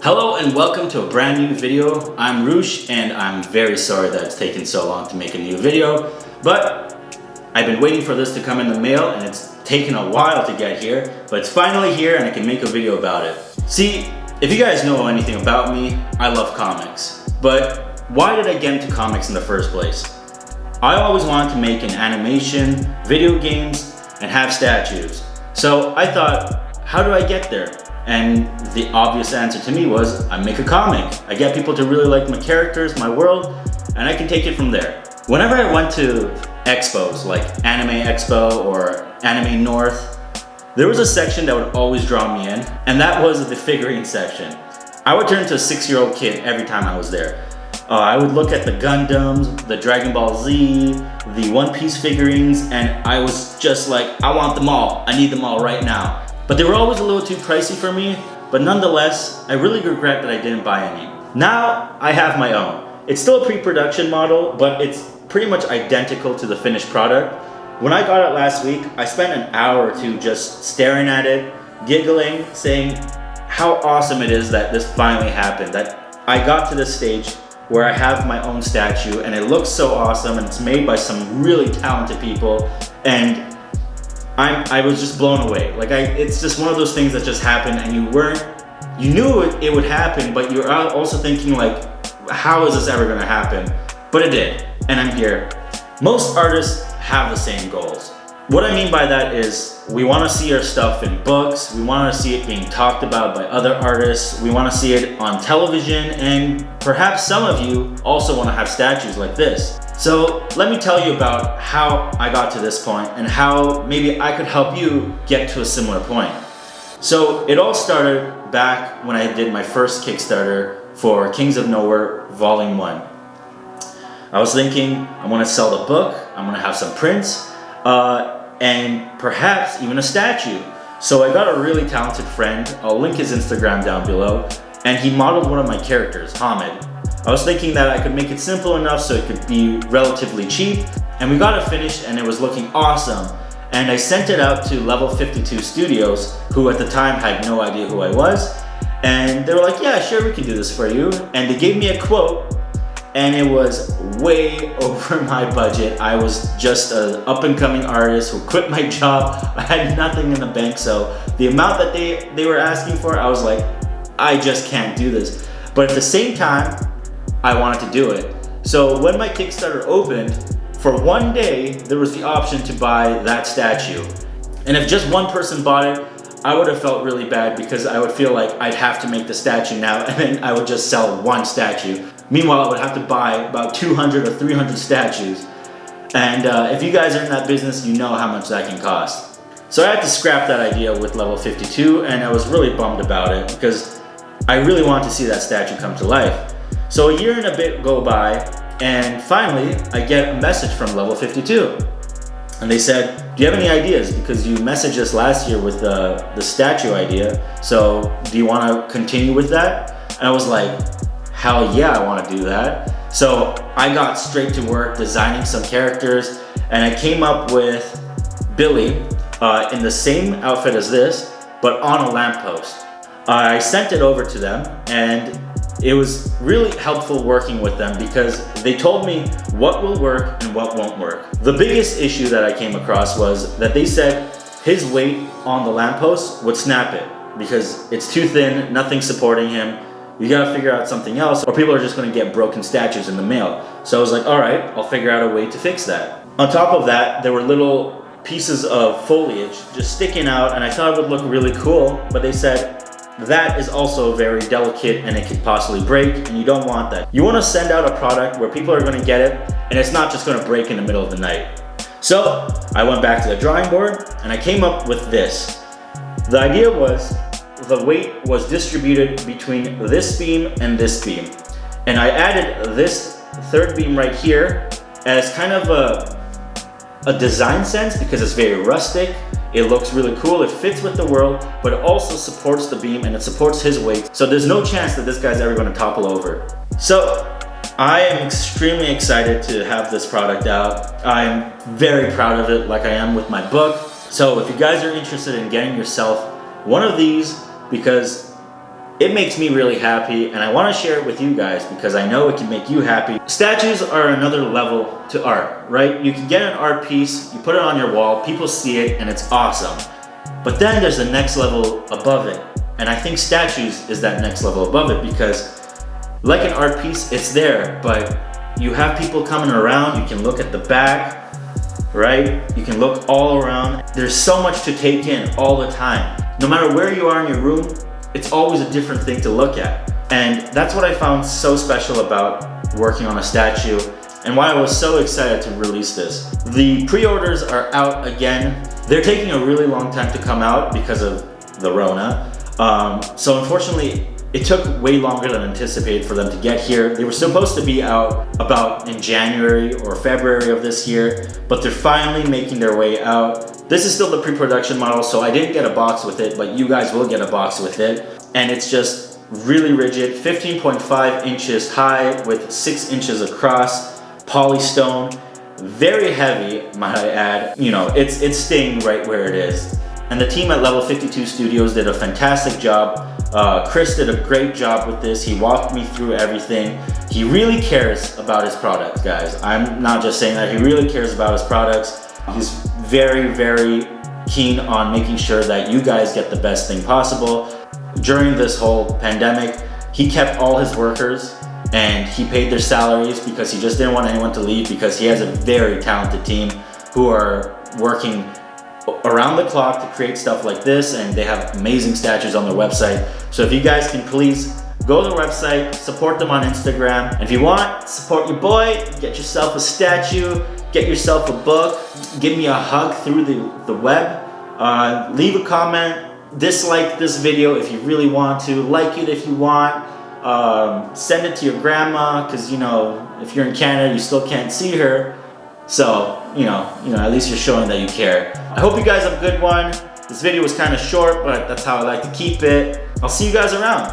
Hello and welcome to a brand new video. I'm Roosh and I'm very sorry that it's taken so long to make a new video, but I've been waiting for this to come in the mail and it's taken a while to get here, but it's finally here and I can make a video about it. See, if you guys know anything about me, I love comics, but why did I get into comics in the first place? I always wanted to make an animation, video games, and have statues. So I thought, how do I get there? And the obvious answer to me was, I make a comic. I get people to really like my characters, my world, and I can take it from there. Whenever I went to expos, like Anime Expo or Anime North, there was a section that would always draw me in, and that was the figurine section. I would turn into a 6-year-old kid every time I was there. I would look at the Gundams, the Dragon Ball Z, the One Piece figurines, and I was just like, I want them all. I need them all right now. But they were always a little too pricey for me, but nonetheless, I really regret that I didn't buy any. Now, I have my own. It's still a pre-production model, but it's pretty much identical to the finished product. When I got it last week, I spent an hour or two just staring at it, giggling, saying how awesome it is that this finally happened, that I got to this stage where I have my own statue and it looks so awesome and it's made by some really talented people, and I was just blown away. Like it's just one of those things that just happened and you knew it would happen, but you're also thinking like, how is this ever gonna happen? But it did, and I'm here. Most artists have the same goals. What I mean by that is we wanna see our stuff in books, we wanna see it being talked about by other artists, we wanna see it on television, and perhaps some of you also wanna have statues like this. So let me tell you about how I got to this point and how maybe I could help you get to a similar point. So it all started back when I did my first Kickstarter for Kings of Nowhere Volume 1. I was thinking, I want to sell the book, I'm going to have some prints, and perhaps even a statue. So I got a really talented friend, I'll link his Instagram down below, and he modeled one of my characters, Hamid. I was thinking that I could make it simple enough so it could be relatively cheap, and we got it finished and it was looking awesome. And I sent it out to Level 52 Studios, who at the time had no idea who I was, and they were like, yeah, sure, we can do this for you. And they gave me a quote, and it was way over my budget. I was just an up-and-coming artist who quit my job. I had nothing in the bank, so the amount that they were asking for, I was like, I just can't do this. But at the same time, I wanted to do it. So when my Kickstarter opened, for one day, there was the option to buy that statue. And if just one person bought it, I would have felt really bad because I would feel like I'd have to make the statue now and then I would just sell one statue. Meanwhile, I would have to buy about 200 or 300 statues. And if you guys are in that business, you know how much that can cost. So I had to scrap that idea with Level 52, and I was really bummed about it because I really wanted to see that statue come to life. So a year and a bit go by, and finally I get a message from Level 52. And they said, do you have any ideas? Because you messaged us last year with the statue idea, so do you want to continue with that? And I was like, hell yeah, I want to do that. So I got straight to work designing some characters, and I came up with Billy in the same outfit as this, but on a lamppost. I sent it over to them, and it was really helpful working with them because they told me what will work and what won't work. The biggest issue that I came across was that they said his weight on the lamppost would snap it because it's too thin, nothing supporting him. You gotta figure out something else or people are just gonna get broken statues in the mail. So I was like, all right, I'll figure out a way to fix that. On top of that, there were little pieces of foliage just sticking out, and I thought it would look really cool, but they said, that is also very delicate and it could possibly break, and you don't want that. You want to send out a product where people are going to get it and it's not just going to break in the middle of the night. So I went back to the drawing board and I came up with this. The idea was the weight was distributed between this beam and this beam, and I added this third beam right here as kind of a design sense because it's very rustic. It looks really cool, it fits with the world, but it also supports the beam and it supports his weight. So there's no chance that this guy's ever gonna topple over. So I am extremely excited to have this product out. I'm very proud of it like I am with my book. So if you guys are interested in getting yourself one of these, because It makes me really happy, and I want to share it with you guys because I know it can make you happy. Statues are another level to art, right? You can get an art piece, you put it on your wall, people see it, and it's awesome. But then there's the next level above it. And I think statues is that next level above it because like an art piece, it's there, but you have people coming around, you can look at the back, right? You can look all around. There's so much to take in all the time. No matter where you are in your room, it's always a different thing to look at. And that's what I found so special about working on a statue and why I was so excited to release this. The pre-orders are out again. They're taking a really long time to come out because of the Rona. So unfortunately, it took way longer than anticipated for them to get here. They were supposed to be out about in January or February of this year, but they're finally making their way out. This is still the pre-production model, so I didn't get a box with it, but you guys will get a box with it. And it's just really rigid, 15.5 inches high with 6 inches across, polystone, very heavy, might I add. You know, it's staying right where it is. And the team at Level 52 Studios did a fantastic job. Chris did a great job with this. He walked me through everything. He really cares about his products, guys. I'm not just saying that, he really cares about his products. He's very, very keen on making sure that you guys get the best thing possible. During this whole pandemic, he kept all his workers and he paid their salaries because he just didn't want anyone to leave, because he has a very talented team who are working around the clock to create stuff like this, and they have amazing statues on their website. So if you guys can please go to the website, support them on Instagram. And if you want, support your boy, get yourself a statue, get yourself a book, give me a hug through the web, leave a comment, dislike this video if you really want to, like it if you want, send it to your grandma, because you know, if you're in Canada, you still can't see her. So, you know, at least you're showing that you care. I hope you guys have a good one. This video was kind of short, but that's how I like to keep it. I'll see you guys around.